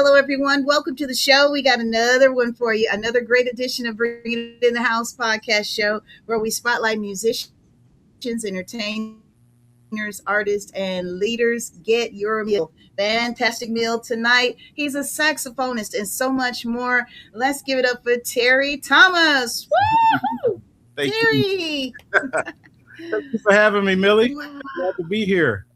hello, everyone. Welcome to the show. We got another one for you, another great edition of Bringing It in the House podcast show where we spotlight musicians, entertainers, artists, and leaders. Get your meal. Fantastic meal tonight. He's a saxophonist and so much more. Let's give it up for Terry Thomas. Woo! Thank you. Terry! Thank you for having me, Millie. Wow. Glad to be here.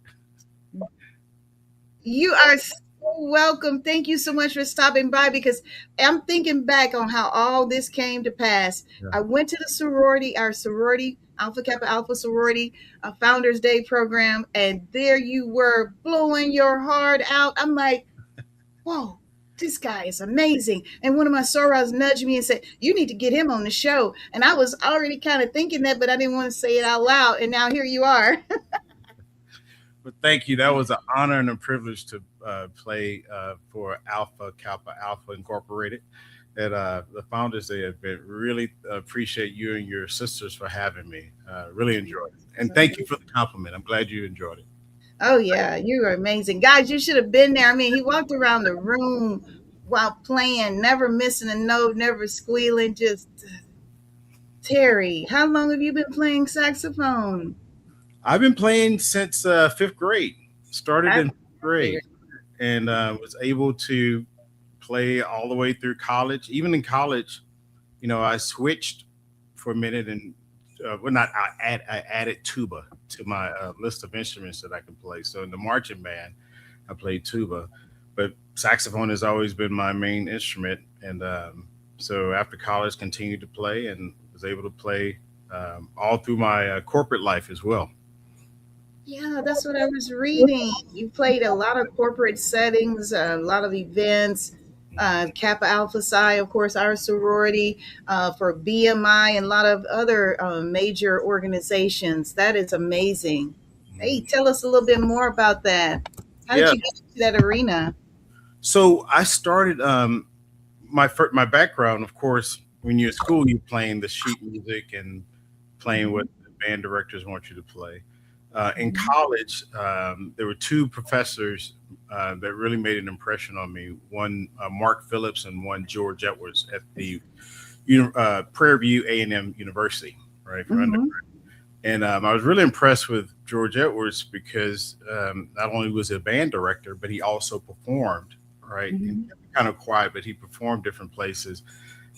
You are so welcome. Thank you so much for stopping by because I'm thinking back on how all this came to pass. Yeah. I went to the sorority, our sorority, Alpha Kappa Alpha sorority, a Founders Day program, and there you were blowing your heart out. I'm like, whoa. This guy is amazing. And one of my sorors nudged me and said, you need to get him on the show. And I was already kind of thinking that, but I didn't want to say it out loud. And now here you are. But thank you. That was an honor and a privilege to play for Alpha Kappa Alpha Incorporated at the Founders Day event. Really appreciate you and your sisters for having me. Really enjoyed it. And thank you for the compliment. I'm glad you enjoyed it. Oh yeah, you are amazing. Guys, you should have been there. I mean, he walked around the room while playing, never missing a note, never squealing, just Terry, how long have you been playing saxophone? I've been playing since fifth grade. Started I in fifth grade and was able to play all the way through college. Even in college, I switched for a minute and well, not I added tuba to my list of instruments that I can play. So in the marching band, I played tuba, but saxophone has always been my main instrument. And so after college, continued to play and was able to play all through my corporate life as well. Yeah, that's what I was reading. You played a lot of corporate settings, a lot of events. Kappa Alpha Psi, of course, our sorority, for BMI and a lot of other major organizations. That is amazing. Hey, Mhm. tell us a little bit more about that. How did Yeah. you get into that arena? So I started my background, of course, when you're at school, you're playing the sheet music and playing what Mhm, the band directors want you to play. In mhm, college, there were two professors that really made an impression on me. One, Mark Phillips, and one, George Edwards, at the Prairie View A&M University, right? For under, mhm, and I was really impressed with George Edwards because not only was he a band director, but he also performed, right? And mhm, kind of quiet, but he performed different places,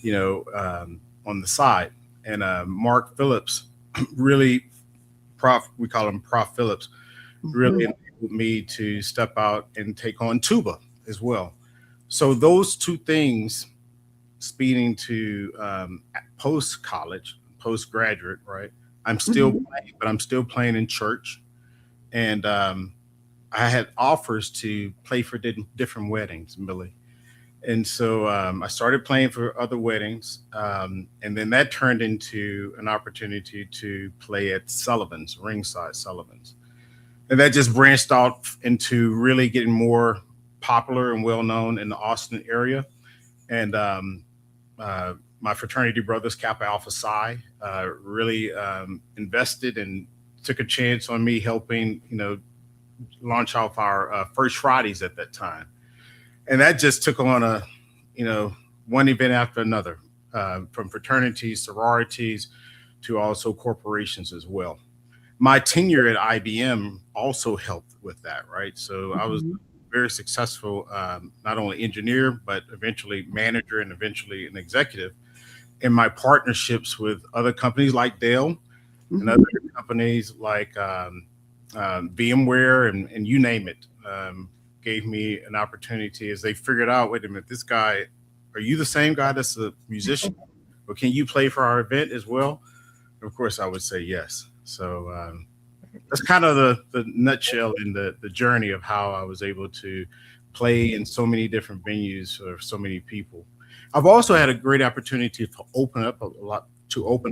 on the side. And Mark Phillips really, Prof, we call him Prof Phillips, really mhm, enabled me to step out and take on tuba as well. So those two things, speeding to post college, postgraduate, right? I'm still mhm. playing, but I'm still playing in church, and I had offers to play for different weddings, Millie. And so I started playing for other weddings, and then that turned into an opportunity to play at Sullivan's, Ringside Sullivan's, and that just branched out into really getting more popular and well known in the Austin area. And my fraternity brothers, Kappa Alpha Psi, really invested and took a chance on me helping, launch off our first Fridays at that time. And that just took on you know, one event after another, from fraternities, sororities, to also corporations as well. My tenure at IBM also helped with that, right? So I was Mhm. very successful, not only engineer, but eventually manager and eventually an executive in my partnerships with other companies like Dell and other Mhm. companies like VMware and you name it. Gave me an opportunity as they figured out, wait a minute, this guy, are you the same guy that's a musician? Or can you play for our event as well? Of course, I would say yes. So that's kind of the nutshell in the journey of how I was able to play in so many different venues for so many people. I've also had a great opportunity to open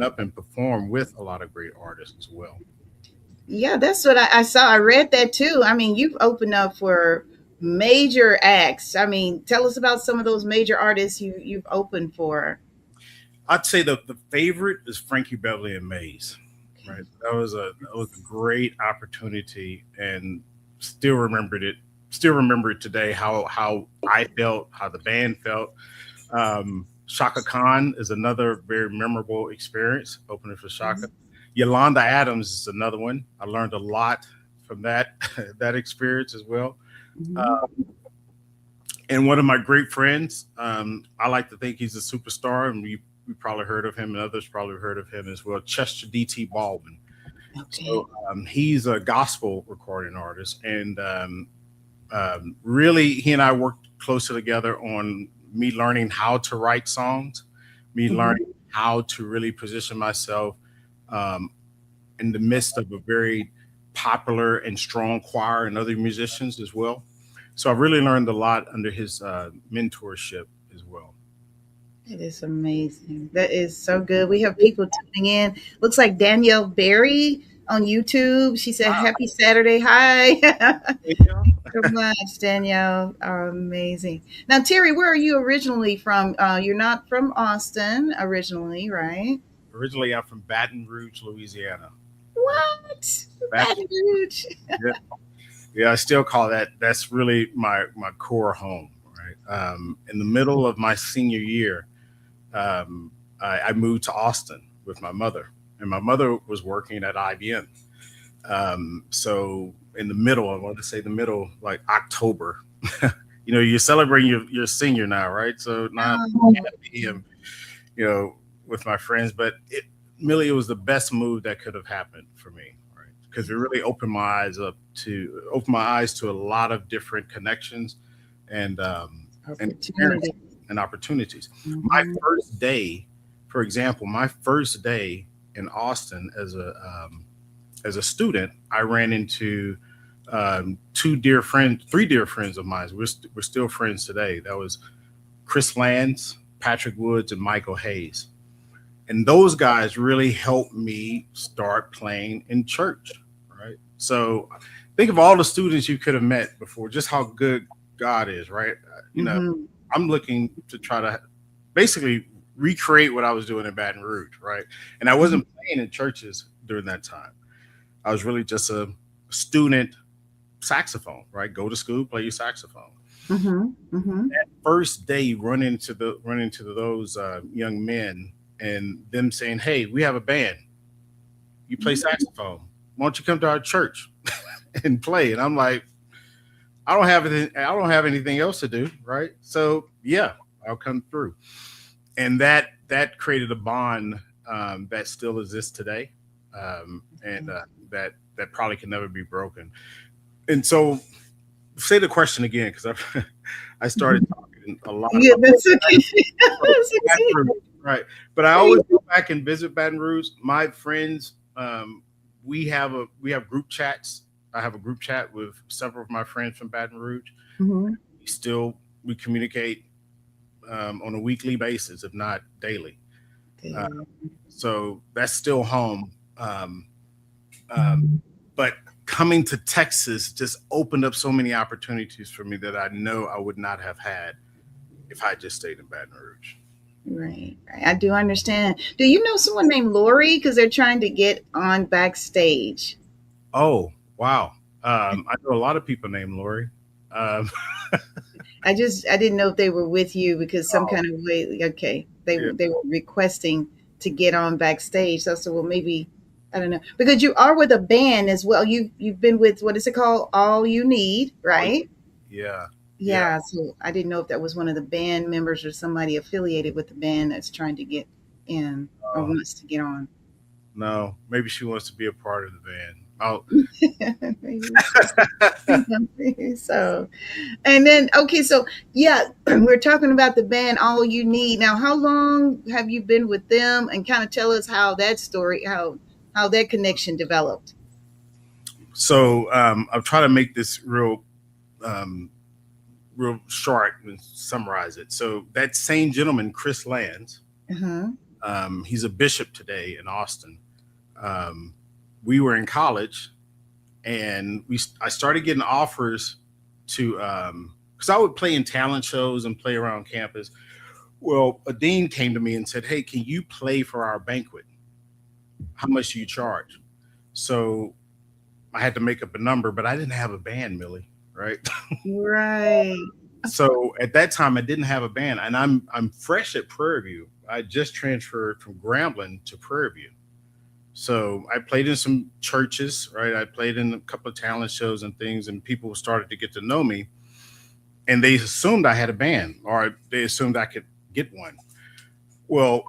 up and perform with a lot of great artists as well. Yeah, that's what I saw. I read that too. I mean, you've opened up for major acts. I mean, tell us about some of those major artists you've opened for. I'd say the favorite is Frankie Beverly and Mays. Right, that was a great opportunity, and still remembered it. still remember it today, how I felt, how the band felt. Shaka Khan is another very memorable experience opening for Shaka. Yolanda Adams is another one. I learned a lot from that that experience as well. Mhm. Uh, and one of my great friends, I like to think he's a superstar, and we probably heard of him, and others probably heard of him as well. Chester D.T. Baldwin. Okay. So he's a gospel recording artist, and really, he and I worked closer together on me learning how to write songs, me Mhm. learning how to really position myself um, in the midst of a very popular and strong choir and other musicians as well. So I really learned a lot under his mentorship as well. It is amazing. That is so good. We have people tuning in. Looks like Danielle Berry on YouTube. She said, "Happy Saturday, hi." Yeah. So much, Danielle. Amazing. Now, Terry, where are you originally from? You're not from Austin originally, right? Originally, I'm from Baton Rouge, Louisiana. What? Baton, Baton Rouge. yeah, yeah, I still call that. That's really my core home. Right. In the middle of my senior year, I moved to Austin with my mother, and my mother was working at IBM. So in the middle, I want to say the middle, like October, you're celebrating your senior now, right? So now Oh, I'm happy and, you know, with my friends, but it was the best move that could have happened for me, right? Because it really opened my eyes to a lot of different connections and opportunity. experiences and opportunities. My Mhm. first day, for example, my first day in Austin as a student, I ran into three dear friends of mine. We're still friends today. That was Chris Lands, Patrick Woods, and Michael Hayes. And those guys really helped me start playing in church, right? So think of all the students you could have met before, just how good God is, right? Mhm. I'm looking to try to basically recreate what I was doing in Baton Rouge, right? And I Mhm. wasn't playing in churches during that time. I was really just a student saxophone, right? Go to school, play your saxophone. Mhm. Mhm. First day, run into those young men and them saying, "Hey, we have a band. You play saxophone. Why don't you come to our church and play?" And I'm like, I don't have anything else to do, right? So yeah, I'll come through. And that created a bond that still exists today, and that probably can never be broken. And so, say the question again because I started Mhm. talking a lot Yeah, about that's okay. That's Baton okay. Rouge, right? But I always go back and visit Baton Rouge. My friends, we have group chats. I have a group chat with several of my friends from Baton Rouge. Mhm. We communicate on a weekly basis, if not daily. Uh, Daily. so that's still home. Um, but coming to Texas just opened up so many opportunities for me that I know I would not have had if I just stayed in Baton Rouge. Right, right. I do understand. Do you know someone named Lori? Because they're trying to get on backstage. Oh, wow. I know a lot of people named Lori. Um, I didn't know if they were with you because some oh, kind of way. Okay, they yeah. they were requesting to get on backstage. So I said, well, maybe I don't know because you are with a band as well. You've been with what is it called? All You Need, Oh, right? yeah. Yeah. Yeah. So I didn't know if that was one of the band members or somebody affiliated with the band that's trying to get in or Uh, wants to get on. no, maybe she wants to be a part of the band. Oh, Maybe so. Maybe so. And then, okay, so yeah, we're talking about the band All You Need. Now, how long have you been with them? And kind of tell us how that story, how that connection developed. so I'll try to make this um, real short and summarize it. So that same gentleman, Chris Lands, Uh-huh. he's a bishop today in Austin. Um, we were in college, and I started getting offers to because I would play in talent shows and play around campus. Well, a dean came to me and said, "Hey, can you play for our banquet? How much do you charge?" So I had to make up a number, but I didn't have a band, Millie. right? Right. So at that time, I didn't have a band, and I'm fresh at Prairie View. I just transferred from Grambling to Prairie View. So I played in some churches, right? I played in a couple of talent shows and things, and people started to get to know me, and they assumed I had a band, or they assumed I could get one. Well,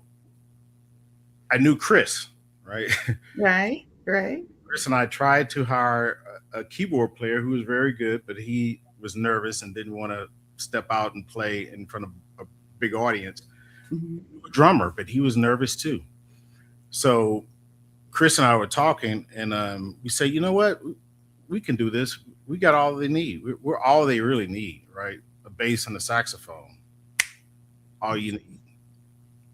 I knew Chris, right? Right. Right. Chris and I tried to hire a keyboard player who was very good, but he was nervous and didn't want to step out and play in front of a big audience. Mhm. A drummer, but he was nervous too. So Chris and I were talking, and we say, you know what, we can do this. We got all they need. We're all they really need, right? A bass and a saxophone. All you need.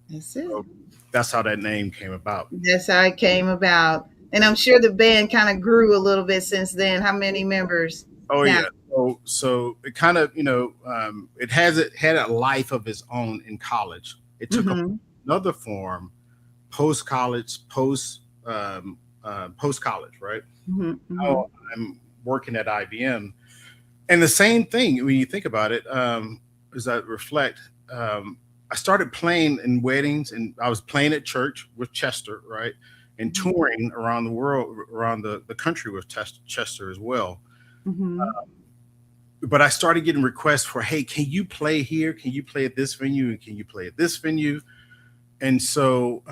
That's it. So that's how that name came about. That's how it came about. And I'm sure the band kind of grew a little bit since then. How many members Oh now? yeah. So it kind of, it had a life of its own in college. It took Mm-hmm. another form post college, post college, right? Mm-hmm. Now I'm working at IBM, and the same thing when you think about it, as I reflect. I started playing in weddings, and I was playing at church with Chester, right, and Mm-hmm. touring around the world, around the country with Chester as well. Mm-hmm. But I started getting requests for, hey, can you play here? Can you play at this venue? And can you play at this venue? And so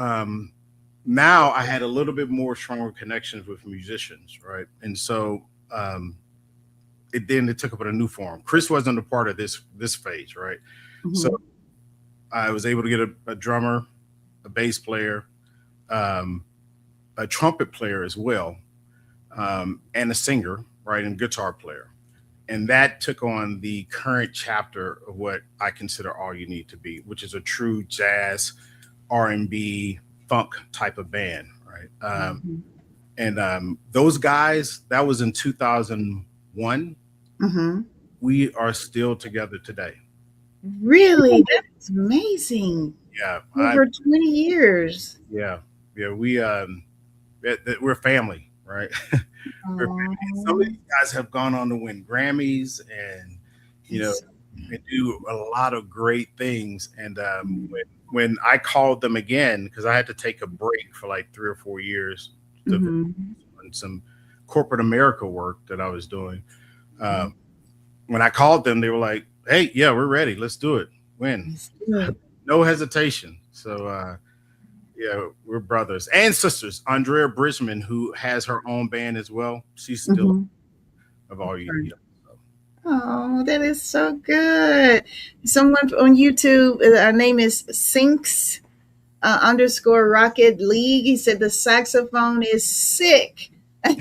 now I had a little bit more stronger connections with musicians, right? And so it took up a new form. Chris wasn't a part of this phase, right? So Mm-hmm. I was able to get a drummer, a bass player, um, a trumpet player as well, and a singer, right, and guitar player. And that took on the current chapter of what I consider All You Need to Be, which is a true jazz, R&B, funk type of band, right? Mm-hmm. And those guys, that was in 2001. Mm-hmm. We are still together today. Really? That's amazing. Yeah, Over 20 years. yeah. We're family, right? We're family. And some of these guys have gone on to win Grammys, and they do a lot of great things. And when I called them again, because I had to take a break for like 3 or 4 years to Mm-hmm. on some corporate America work that I was doing. When I called them, they were like, "Hey, yeah, we're ready. Let's do it. When?" No hesitation. So yeah, we're brothers and sisters. Andrea Bridgman, who has her own band as well, she's still Mm-hmm. of All You Need. Oh, that is so good. Someone on YouTube, our name is Sinks underscore Rocket League. He said the saxophone is sick. It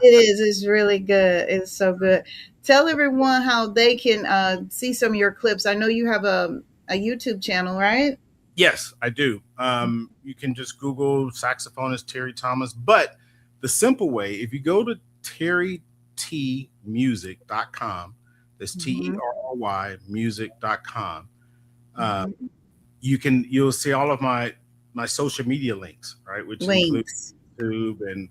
is. It's really good. It's so good. Tell everyone how they can see some of your clips. I know you have a YouTube channel, right? Yes, I do. You can just Google saxophonist Terry Thomas. But the simple way, if you go to terrytmusic.com, that's TERRY music.com, Mm-hmm. you'll see all of my social media links, right? Which Links. include YouTube and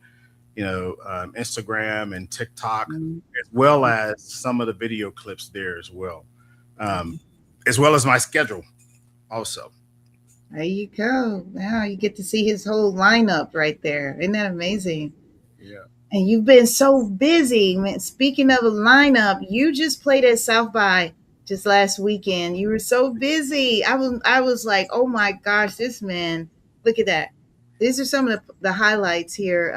Instagram and TikTok, Mhm. as well as some of the video clips there as well, as well as my schedule also. There you go. Now you get to see his whole lineup right there. Isn't that amazing? Yeah. And you've been so busy. Man, speaking of a lineup, you just played at South by just last weekend. You were so busy. I was like, oh my gosh, this man, look at that. These are some of the highlights here.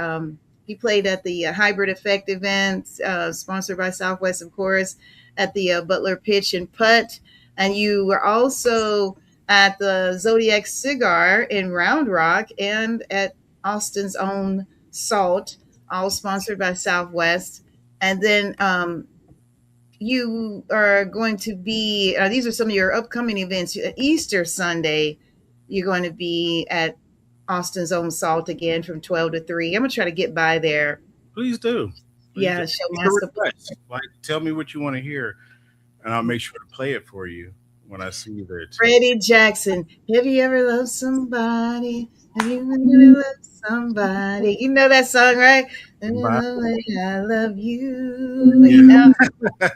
He played at the Hybrid Effect event, sponsored by Southwest, of course, at the Butler Pitch and Putt. And you were also at the Zodiac Cigar in Round Rock and at Austin's own Salt, all sponsored by Southwest. And then you are going to be, these are some of your upcoming events. Easter Sunday, you're going to be at Austin's own Salt again from 12 to 3. I'm going to try to get by there. Please do. Yeah, show my support. Like, tell me what you want to hear, and I'll make sure to play it for you when I see you there. Freddie Jackson, have you ever loved somebody Have you ever loved somebody? You know that song, right? Bye. I love you. Yeah, Yeah.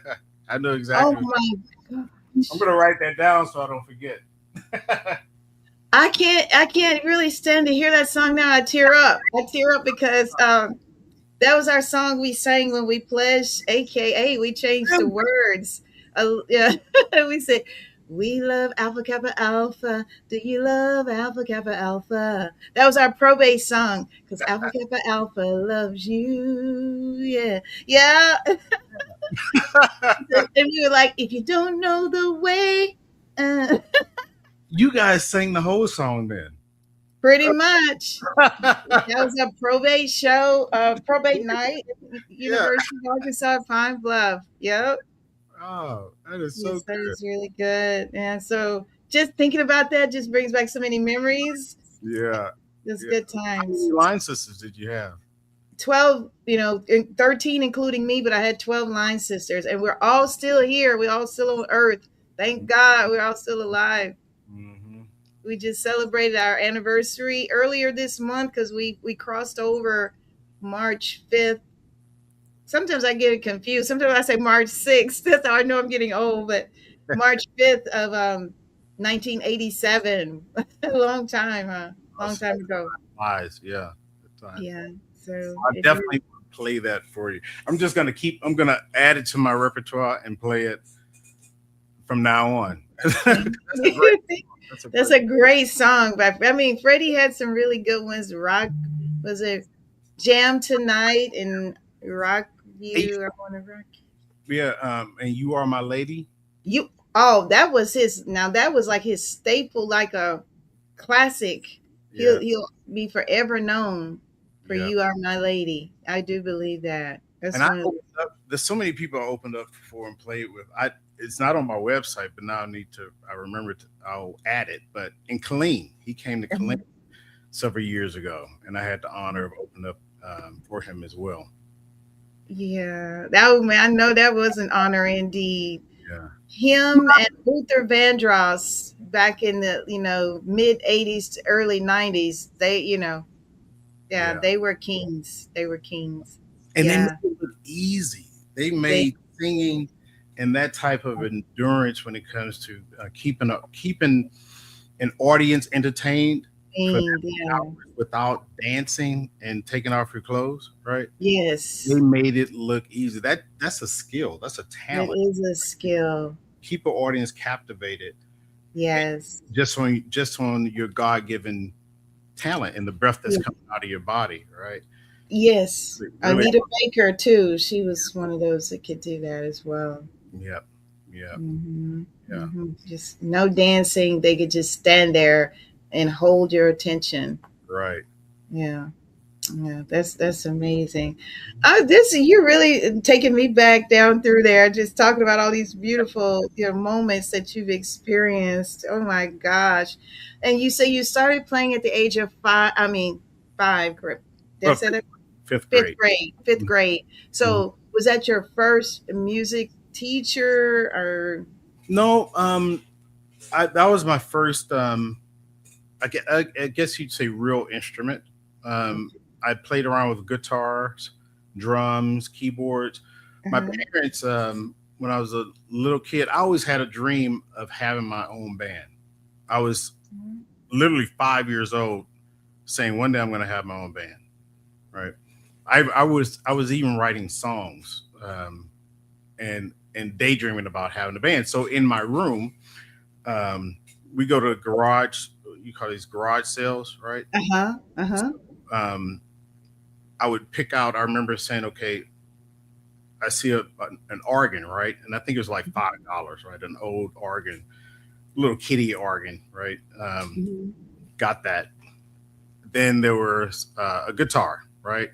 I know Oh exactly. my I'm gosh. gonna write that down so I don't forget. I can't really stand to hear that song now. I tear up. I tear up because that was our song we sang when we pledged, aka we changed the words. Yeah, we said, "We love Alpha Kappa Alpha. Do you love Alpha Kappa Alpha?" That was our probate song because Alpha Kappa Alpha loves you. Yeah, yeah. And we were like, "If you don't know the way." You guys sang the whole song then. Pretty much. That was a probate show, probate night at Yeah. University of Arkansas at Pine Bluff. Yep. Oh, that is so Yes, that good. is really good. And so just thinking about that just brings back so many memories. Yeah. Just Yeah. good How many times. line sisters did you have? 12, 13 including me, but I had 12 line sisters and we're all still here. We're all still on earth. Thank God we're all still alive. Mm-hmm. We just celebrated our anniversary earlier this month because we crossed over March 5th. Sometimes I get it confused. Sometimes I say March 6th. That's how I know I'm getting old. But March 5th of 1987. A long time, huh? Long time ago. Lies, yeah. Good time. Yeah. So I it really definitely want to play that for you. I'm gonna add it to my repertoire and play it from now on. That's thank a great you. that's a That's great a great song. But I mean, Freddie had some really good ones. Rock was it Jam Tonight and Rock Hey, You. I want to rock yeah, and You Are My Lady. you. Oh, that was his. Now that was like his staple, like a classic. Yeah, He'll be forever known for yeah. "You Are My Lady." I do believe that. And That's I one of opened up there's so many people I opened up for and played with. I It's not on my website, but now I remember I'll add it. But in Killeen, he came to Killeen the. several years ago, and I had the honor of opening up for him as well. Yeah, that was, man. I know that was an honor indeed. Yeah, Him and Luther Vandross back in the mid '80s to early '90s. Yeah, yeah. they were kings. They were kings. And they made Yeah, it look easy. They they made singing and that type of endurance when it comes to keeping an audience entertained for that yeah. hours without dancing and taking off your clothes, right? They Yes, made it look easy. That's a skill. That's a that talent. is a skill. Keep an audience captivated Yes. just on your God given talent and the breath that's coming out of your body, right? Yes, Really, Anita Baker too. She was one of those that could do that as well. yeah, yeah, yeah. Just no dancing. They could just stand there and hold your attention. Right. Yeah, yeah, that's amazing. This you're really taking me back down through there, just talking about all these beautiful moments that you've experienced. Oh my gosh! And you say you started playing at the age of 5. I mean, 5. Correct? Did I Well, say that? fifth Fifth grade. grade. Fifth grade. Mhm. So was that your first music teacher or? No, that was my first. I guess you'd say real instrument. Um, I played around with guitars, drums, keyboards. My Uh-huh. parents, when I was a little kid, I always had a dream of having my own band. I was literally 5 years old, saying one day I'm going to have my own band. Right. I was even writing songs and daydreaming about having a band. So in my room, um, we go to a garage. You call these garage sales, right? Uh-huh. Uh-huh. Um, I would pick out. I remember saying, "Okay, I see an organ, right?" And I think it was like $5, right? An old organ, little kitty organ, right? Mhm. Got that. Then there was a guitar, right?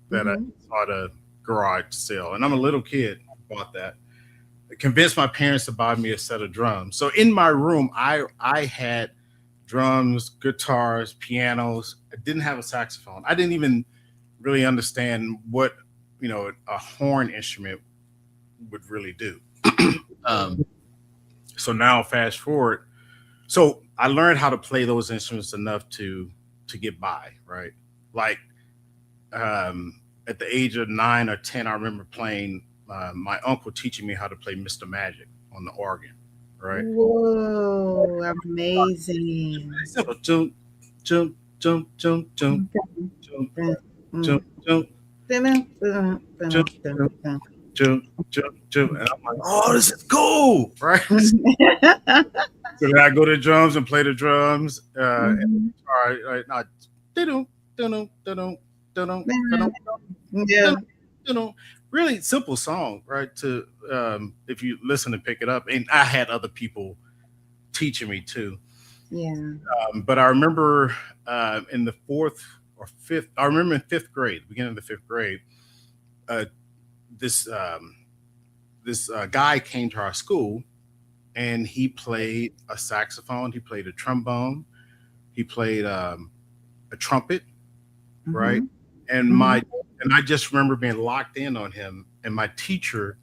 That I Mhm. saw at a garage sale, and I'm a little kid. Bought that. I convinced my parents to buy me a set of drums. So in my room, I had drums, guitars, pianos. I didn't have a saxophone. I didn't even really understand what a horn instrument would really do. um, so now fast forward, so I learned how to play those instruments enough to to get by, right? Like at the age of 9 or 10, I remember playing my uncle teaching me how to play Mr. Magic on the organ, right? Whoa, amazing. Simple, jump, jump, jump, jump, jump, jump, jump, jump, jump, jump, jump, jump, jump, and I'm like, oh, this is cool, right? So then I go to drums and play the drums. And, all right, now, dun dun dun dun Yeah. really simple song, right? To if you listen and pick it up, and I had other people teaching me too. Yeah. But I remember in the fourth or fifth, I remember in fifth grade, beginning of the fifth grade, uh, this guy came to our school, and he played a saxophone, he played a trombone, he played a trumpet, right? And I just remember being locked in on him, and my teacher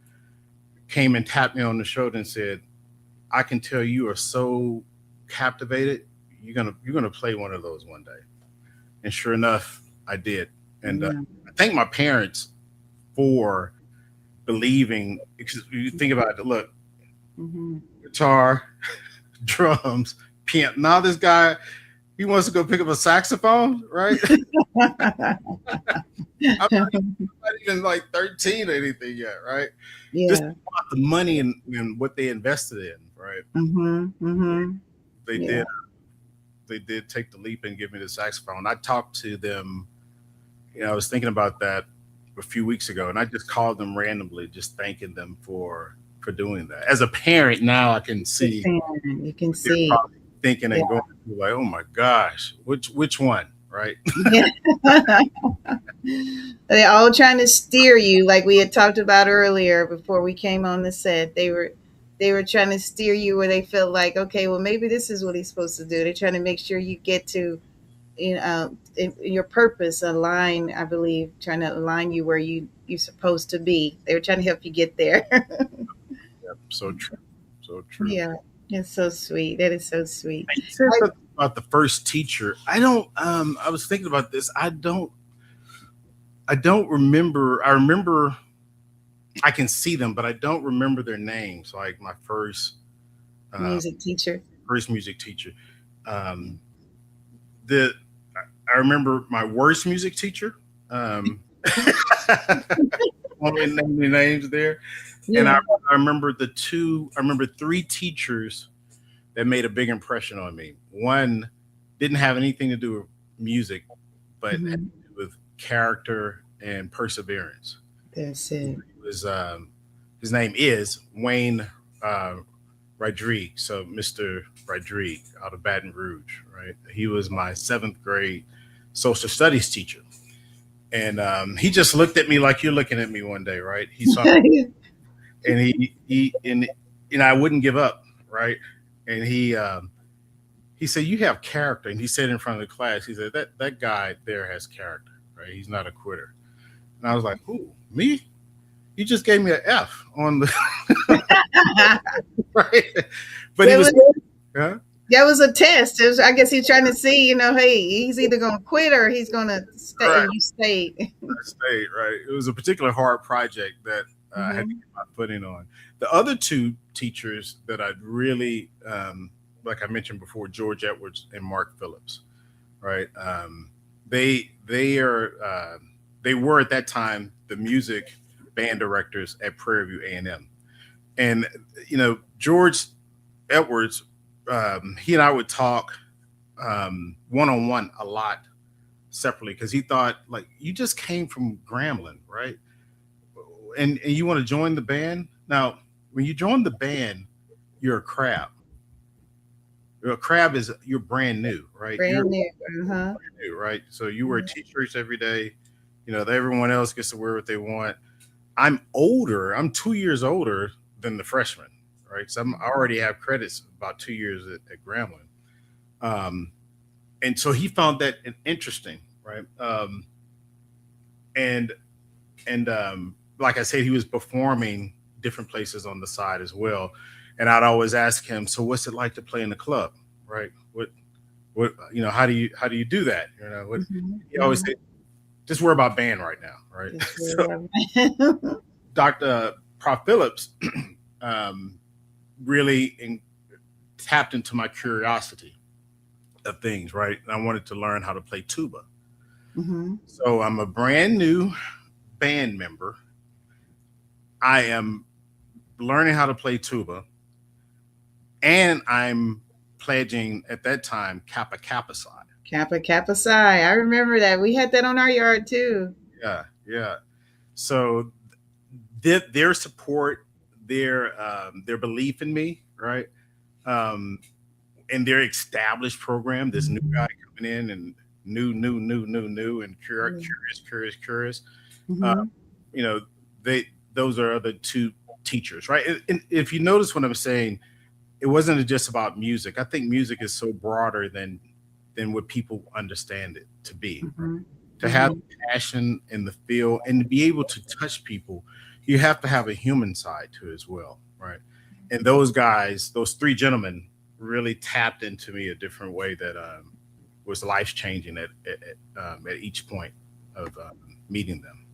came and tapped me on the shoulder and said, I can tell you are so captivated, you're gonna play one of those one day. And sure enough, I did. And I thank my parents for believing, because you think about it, look, guitar, drums, piano. Now this guy, he wants to go pick up a saxophone, right? I'm not even like 13 or anything yet, right? Yeah. Just about the money and what they invested in, right? They did take the leap and give me the saxophone. I talked to them, I was thinking about that a few weeks ago, and I just called them randomly, just thanking them for doing that. As a parent now, I can see you can see thinking and going through like, oh my gosh, which one, right? They're all trying to steer you, like we had talked about earlier before we came on the set. They were trying to steer you where they felt like, okay, well, maybe this is what he's supposed to do. They're trying to make sure you get to, your purpose align. I believe trying to align you where you're supposed to be. They were trying to help you get there. So true. So true. Yeah. It's so sweet. That is so sweet. You said something about the first teacher. I was thinking about this. I don't remember. I remember I can see them, but I don't remember their names. Like my first music teacher. I remember my worst music teacher. Won't name any names there. Yeah. And I remember three teachers that made a big impression on me. One didn't have anything to do with music, but had to do with character and perseverance. That's it. It was, his name is Wayne Rodrigue. So Mr. Rodrigue out of Baton Rouge, right? He was my 7th grade social studies teacher. And he just looked at me like you're looking at me one day, right? He saw me. And I wouldn't give up, right? And he said, you have character. And he said in front of the class, he said, that guy there has character, right? He's not a quitter. And I was like, who, me? You just gave me an F on the right. But that was a test. I guess he's trying to see, hey, he's either going to quit or he's going to stay. Right. And you stayed. I stayed, right. It was a particular hard project that I had to get my footing on. The other two teachers that I'd really, like I mentioned before, George Edwards and Mark Phillips, right? They were at that time the music band directors at Prairie View A&M. And, George Edwards, he and I would talk one-on-one a lot separately, because he thought, like, you just came from Grambling, right? And you want to join the band? Now, when you join the band, you're a crab. A crab is, you're brand new, right? Brand new, right? So you wear t-shirts every day. Everyone else gets to wear what they want. I'm older. I'm 2 years older than the freshmen, right? So I already have credits about 2 years at Grambling. And so he found that interesting, right? And like I said, he was performing different places on the side as well. And I'd always ask him, so what's it like to play in the club, right? What what, how do you do that? What Mhm, he always mhm. said, just worry about band right now, right? Just So whatever. Dr. Prof Phillips um, really tapped into my curiosity of things, right? And I wanted to learn how to play tuba. Mhm. So I'm a brand new band member. I am learning how to play tuba, and I'm pledging at that time Kappa Kappa Psi. Kappa Kappa Psi. I remember that. We had that on our yard too. Yeah, yeah. So their support, their belief in me, right? Um, and their established program, this new guy coming in and new, and curious. Uh, Mhm. you know, they those are the two teachers, right? And if you notice what I'm saying, it wasn't just about music. I think music is so broader than what people understand it to be. Right? Mhm. To have Mhm. passion in the field and to be able to touch people, you have to have a human side to it as well, right? And those guys, those three gentlemen, really tapped into me a different way that was life changing at each point of meeting them.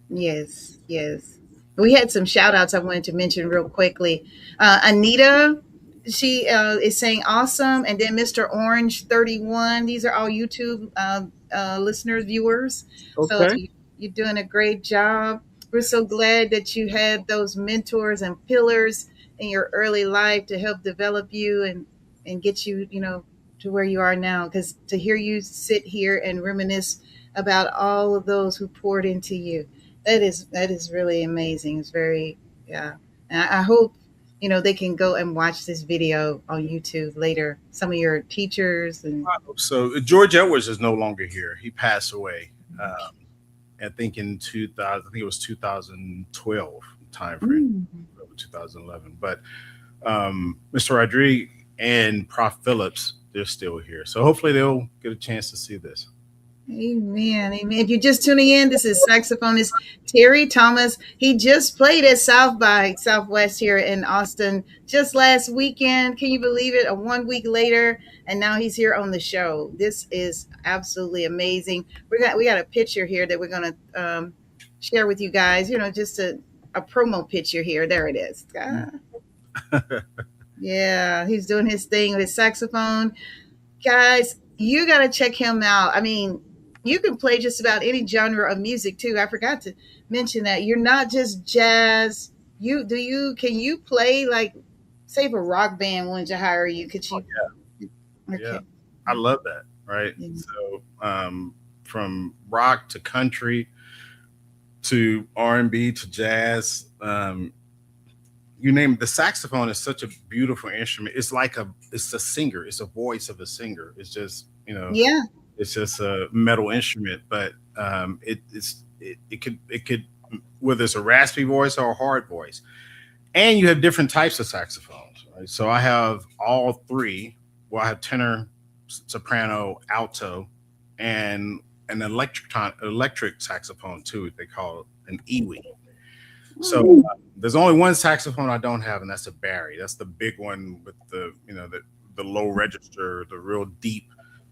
Yes, yes. We had some shout outs I wanted to mention real quickly. Anita, she is saying awesome. And then Mr. Orange 31. These are all YouTube listeners, viewers. So Okay. you're doing a great job. We're so glad that you had those mentors and pillars in your early life to help develop you and get you, to where you are now. Because to hear you sit here and reminisce about all of those who poured into you, that is really amazing. It's very, yeah. And I hope they can go and watch this video on YouTube later. Some of your teachers and So George Edwards is no longer here. He passed away. I think in 2000. I think it was 2012 time frame, mm, 2011. But Mr. Rodriguez and Prof Phillips, they're still here. So hopefully they'll get a chance to see this. amen, amen. If you're just tuning in, this is saxophonist Terry Thomas. He just played at South by Southwest here in Austin just last weekend. Can you believe it? A 1 week later, and now he's here on the show. This is absolutely amazing. We got a picture here that we're gonna share with you guys. Just a promo picture here. There it is. Yeah, he's doing his thing with his saxophone. Guys, you got to check him out. I mean, you can play just about any genre of music too. I forgot to mention that you're not just jazz. Can you play, like, say if a rock band wanted to hire you, could Oh you? yeah, yeah, Okay. I love that. Right. Yeah. So from rock to country to R&B to jazz, you name it. The saxophone is such a beautiful instrument. It's a singer. It's a voice of a singer. It's just Yeah. it's just a metal instrument, but it could whether it's a raspy voice or a hard voice. And you have different types of saxophones, right? So I have all three. Well, I have tenor, soprano, alto, and an electric saxophone too. They call it an Ewing. So there's only one saxophone I don't have, and that's a Barry. That's the big one with the low register, the real deep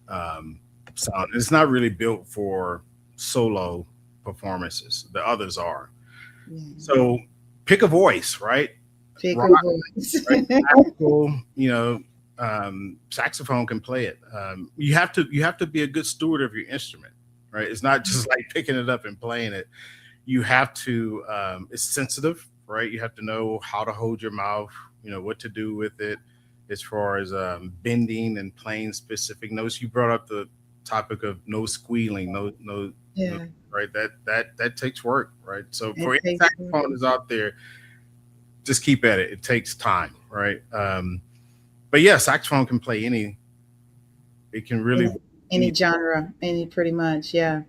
um, sound. It's not really built for solo performances. The others are. Yeah. So pick a voice, right? Pick Rock, a voice. right? Classical, saxophone can play it. You have to be a good steward of your instrument, right? It's not just like picking it up and playing it. You have to. It's sensitive, right? You have to know how to hold your mouth. What to do with it, as far as bending and playing specific notes. You brought up the topic of no squealing, no, Yeah. right? That takes work, right? So It for any takes. saxophonist out there, just keep at it. It takes time, right? But yeah, saxophone can play any. It can really Any any. genre, any pretty much, yeah.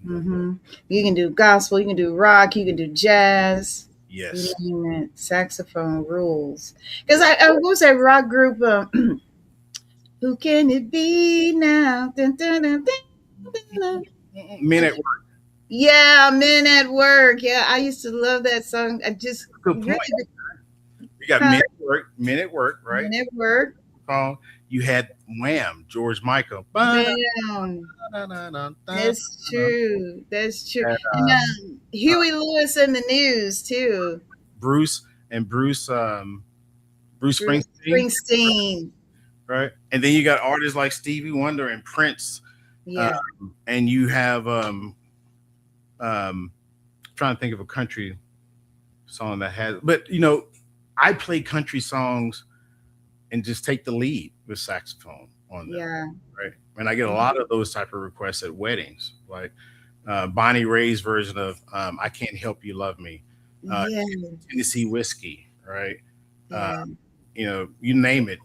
You can do gospel, you can do rock, you can do jazz. You Yes. name it. Saxophone rules. Because I what was that rock group? Who can it be now? Dun, dun, dun, dun, dun, dun. Men at work. Yeah, Men at Work. Yeah, I used to love that song. I just Good really, point. You got huh? men at work, Men right? at Work. Phone. You had Wham, George Michael. Man, that's true. That's true. And, And Huey Lewis and the News too. Bruce and Bruce Bruce Springsteen, Springsteen. right? And then you got artists like Stevie Wonder and Prince. Yeah. And you have trying to think of a country song that has, but I play country songs and just take the lead with saxophone on them. Yeah. Right. And I get a lot of those type of requests at weddings, like Bonnie Ray's version of I Can't Help You Love Me, Yeah. Tennessee Whiskey, right? Yeah. You name it.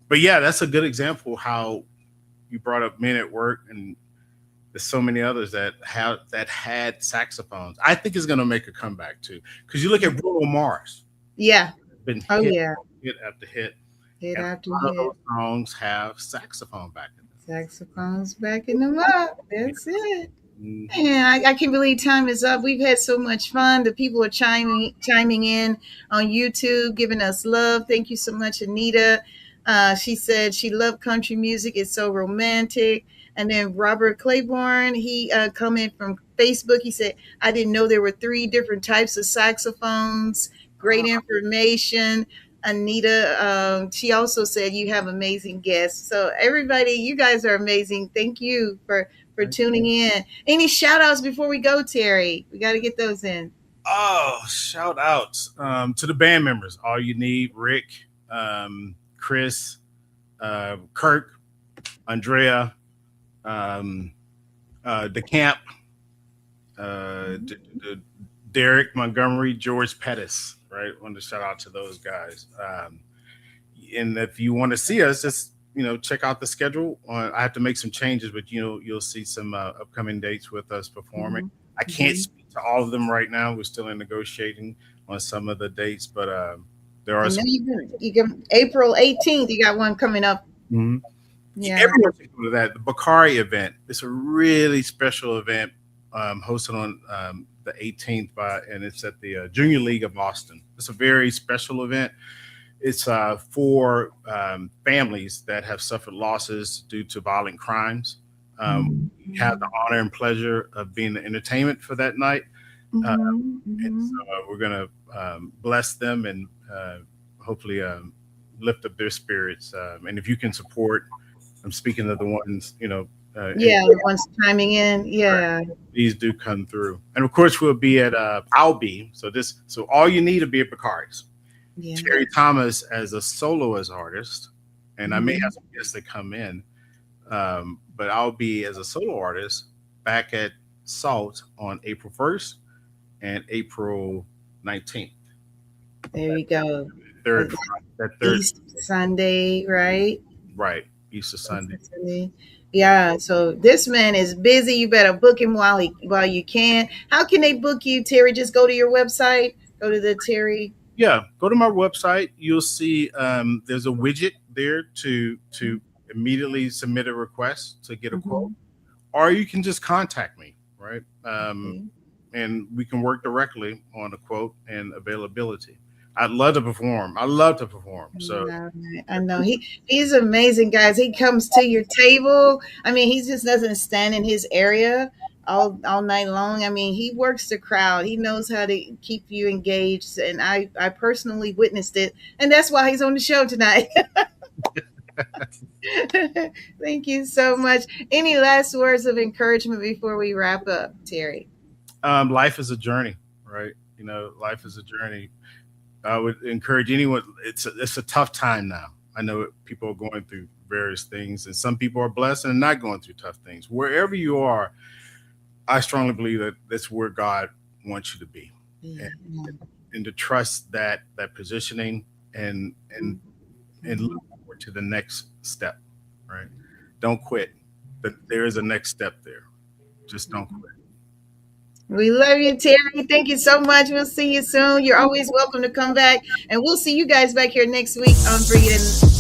But yeah, that's a good example how you brought up Men at Work, and there's so many others that had saxophones. I think it's going to make a comeback too, because you look at Bruno Mars. Yeah. Been Oh hit, yeah. hit after hit. Hit And after a lot of hit. those songs have saxophone back in them. Saxophones backing them up. That's it. Mhm. Man, I can't believe time is up. We've had so much fun. The people are chiming in on YouTube, giving us love. Thank you so much, Anita. She said she loved country music. It's so romantic. And then Robert Claiborne, he commented from Facebook. He said, I didn't know there were 3 different types of saxophones. Great information. Anita, she also said you have amazing guests. So everybody, you guys are amazing. Thank you for tuning in. Any shout outs before we go, Terry? We got to get those in. Oh, shout outs to the band members. All You Need, Rick, Chris, Kirk, Andrea, DeCamp, Derek Montgomery, George Pettis, right? I want to shout out to those guys. And if you want to see us, just check out the schedule. I have to make some changes, but you'll see some upcoming dates with us performing. Mm-hmm. I can't speak to all of them right now. We're still in negotiating on some of the dates, but there are some. You got April 18th. You got one coming up. Mm-hmm. Yeah. Everyone should go to that. The Bakari event. It's a really special event hosted on the 18th and it's at the Junior League of Austin. It's a very special event. It's for families that have suffered losses due to violent crimes. We have the honor and pleasure of being the entertainment for that night. And so we're going to bless them and hopefully lift up their spirits. And if you can support, I'm speaking of the ones, the ones chiming in. Yeah. These do come through. And of course, we'll be at, I'll be. So all you need to be at Bakari's. Yeah. Terry Thomas as a soloist artist, and I may have some guests that come in, but I'll be as a solo artist back at SALT on April 1st and April 19th. There you go. Third Easter Sunday, right? Right. Easter Sunday. Yeah, so this man is busy. You better book him while you can. How can they book you, Terry? Just go to your website. Go to the Terry. Yeah, go to my website. You'll see there's a widget there to immediately submit a request to get a quote, or you can just contact me, right? And we can work directly on a quote and availability. I'd love to perform. I love to perform. So I know he's amazing, guys. He comes to your table. I mean, he just doesn't stand in his area all night long. I mean, he works the crowd. He knows how to keep you engaged, and I personally witnessed it, and that's why he's on the show tonight. Thank you so much. Any last words of encouragement before we wrap up, Terry? Life is a journey, right? Life is a journey. I would encourage anyone. It's a tough time now. I know people are going through various things, and some people are blessed and not going through tough things. Wherever you are, I strongly believe that that's where God wants you to be, and to trust that positioning and look forward to the next step. Right? Don't quit. But there is a next step there. Just don't quit. We love you, Terry. Thank you so much. We'll see you soon. You're always welcome to come back, and we'll see you guys back here next week on Bring It In.